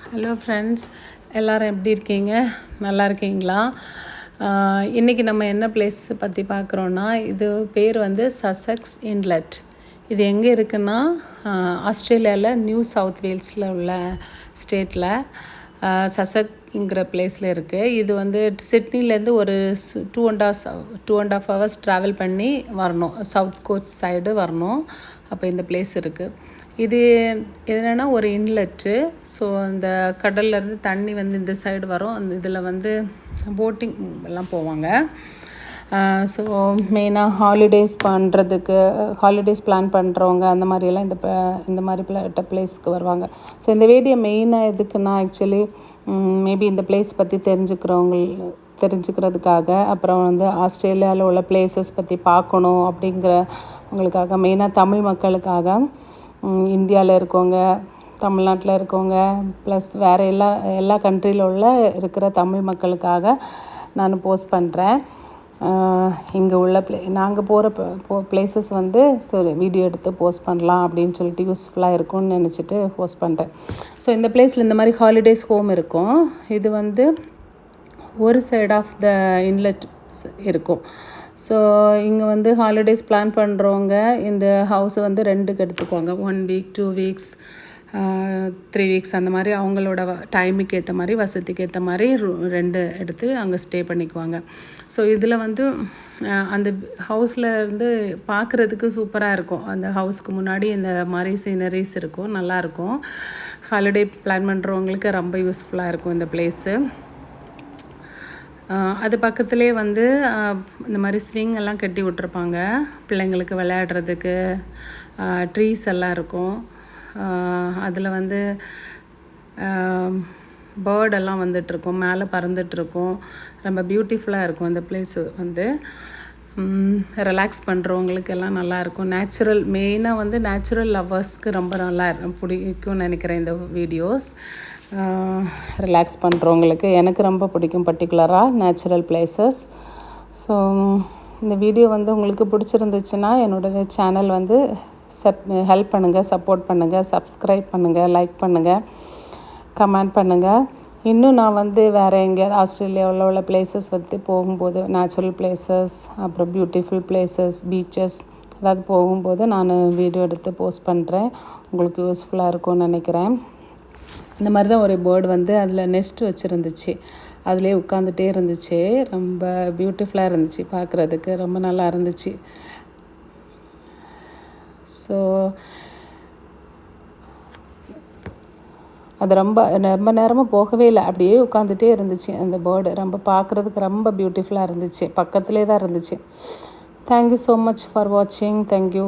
Hello friends, எல்லோரும் எப்படி இருக்கீங்க? நல்லா இருக்கீங்களா? இன்றைக்கி நம்ம என்ன பிளேஸ் பற்றி பார்க்குறோன்னா, இது பேர் வந்து சசெக்ஸ் இன்லெட். இது எங்கே இருக்குன்னா ஆஸ்திரேலியாவில் நியூ சவுத் வேல்ஸில் உள்ள ஸ்டேட்டில் சசெக்ங்கிற பிளேஸில் இருக்குது. இது வந்து சிட்னிலேருந்து ஒரு 2.5 hours ட்ராவல் பண்ணி வரணும், சவுத் கோஸ்ட் சைடு வரணும். அப்போ இந்த பிளேஸ் இருக்குது. இது என்னென்னா ஒரு இன்லெட்டு. ஸோ அந்த கடல்லேருந்து தண்ணி வந்து இந்த சைடு வரும். அந்த இதில் வந்து போட்டிங் எல்லாம் போவாங்க. ஸோ மெயினாக ஹாலிடேஸ் பிளான் பண்ணுறவங்க அந்த மாதிரியெல்லாம் இந்த மாதிரி பிளேஸ்க்கு வருவாங்க. ஸோ இந்த வீடியோ மெயினாக எதுக்குன்னா, ஆக்சுவலி மேபி இந்த பிளேஸ் பற்றி தெரிஞ்சுக்கிறதுக்காக, அப்புறம் வந்து ஆஸ்திரேலியாவில் உள்ள பிளேசஸ் பற்றி பார்க்கணும் அப்படிங்கிறவங்களுக்காக, மெயினாக தமிழ் மக்களுக்காக, இந்தியாவில் இருக்கவங்க, தமிழ்நாட்டில் இருக்கவங்க, ப்ளஸ் வேறு எல்லா கண்ட்ரியில் இருக்கிற தமிழ் மக்களுக்காக நான் போஸ்ட் பண்ணுறேன். இங்கே உள்ள நாங்கள் போகிற பிளேசஸ் வந்து சரி வீடியோ எடுத்து போஸ்ட் பண்ணலாம் அப்படின்னு சொல்லிட்டு யூஸ்ஃபுல்லாக இருக்கும்னு நினச்சிட்டு போஸ்ட் பண்ணுறேன். ஸோ இந்த பிளேஸில் இந்த மாதிரி ஹாலிடேஸ் ஹோம் இருக்கும். இது வந்து ஒரு சைட் ஆஃப் த இன்லெட் இருக்கும். ஸோ இங்கே வந்து ஹாலிடேஸ் பிளான் பண்ணுறவங்க இந்த ஹவுஸை வந்து ரெண்டுக்கு எடுத்துக்குவாங்க. 1 week 2 weeks 3 weeks அந்த மாதிரி அவங்களோட டைமுக்கு ஏற்ற மாதிரி, வசதிக்கு ஏற்ற மாதிரி 2 எடுத்து அங்கே ஸ்டே பண்ணிக்குவாங்க. ஸோ இதில் வந்து அந்த ஹவுஸில் இருந்து பார்க்குறதுக்கு சூப்பராக இருக்கும். அந்த ஹவுஸ்க்கு முன்னாடி இந்த மாதிரி சீனரிஸ் இருக்கும், நல்லாயிருக்கும். ஹாலிடே பிளான் பண்ணுறவங்களுக்கு ரொம்ப யூஸ்ஃபுல்லாக இருக்கும் இந்த பிளேஸு. அது பக்கத்துலேயே வந்து இந்த மாதிரி ஸ்விங் எல்லாம் கட்டி விட்ருப்பாங்க பிள்ளைங்களுக்கு விளையாடுறதுக்கு. ட்ரீஸ் எல்லாம் இருக்கும். அதில் வந்து பேர்டெல்லாம் வந்துட்டுருக்கும், மேலே பறந்துட்டுருக்கும். ரொம்ப பியூட்டிஃபுல்லாக இருக்கும் இந்த பிளேஸு. வந்து ரிலாக்ஸ் பண்ணுறவங்களுக்கு எல்லாம் நல்லாயிருக்கும். மெயினாக வந்து நேச்சுரல் லவ்வர்ஸ்க்கு ரொம்ப நல்லா பிடிக்கும்னு நினைக்கிறேன் இந்த வீடியோஸ். ரிலாக்ஸ் பண்ணுறவங்களுக்கு எனக்கு ரொம்ப பிடிக்கும், பர்டிகுலராக நேச்சுரல் பிளேசஸ். ஸோ இந்த வீடியோ வந்து உங்களுக்கு பிடிச்சிருந்துச்சுன்னா என்னோடய சேனல் வந்து ஹெல்ப் பண்ணுங்கள், சப்போர்ட் பண்ணுங்கள், சப்ஸ்கிரைப் பண்ணுங்கள், லைக் பண்ணுங்கள், கமெண்ட் பண்ணுங்கள். இன்னும் நான் வந்து வேறு எங்கேயாவது ஆஸ்திரேலியாவில் உள்ள பிளேசஸ் வந்து போகும்போது, நேச்சுரல் பிளேசஸ், அப்புறம் பியூட்டிஃபுல் பிளேசஸ், பீச்சஸ் ஏதாவது போகும்போது நான் வீடியோ எடுத்து போஸ்ட் பண்ணுறேன். உங்களுக்கு யூஸ்ஃபுல்லாக இருக்கும்னு நினைக்கிறேன். இந்த மாதிரி தான் ஒரு பேர்டு வந்து அதில் நெஸ்ட் வச்சுருந்துச்சு, அதிலே உட்காந்துட்டே இருந்துச்சு. ரொம்ப பியூட்டிஃபுல்லாக இருந்துச்சு, பார்க்குறதுக்கு ரொம்ப நல்லா இருந்துச்சு. ஸோ அது ரொம்ப நேரமாக போகவே இல்லை, அப்படியே உட்காந்துட்டே இருந்துச்சு அந்த பேர்டு. ரொம்ப பார்க்குறதுக்கு ரொம்ப பியூட்டிஃபுல்லாக இருந்துச்சு, பக்கத்துலேயே தான் இருந்துச்சு. தேங்க்யூ ஸோ மச் ஃபார் வாட்சிங். தேங்க்யூ.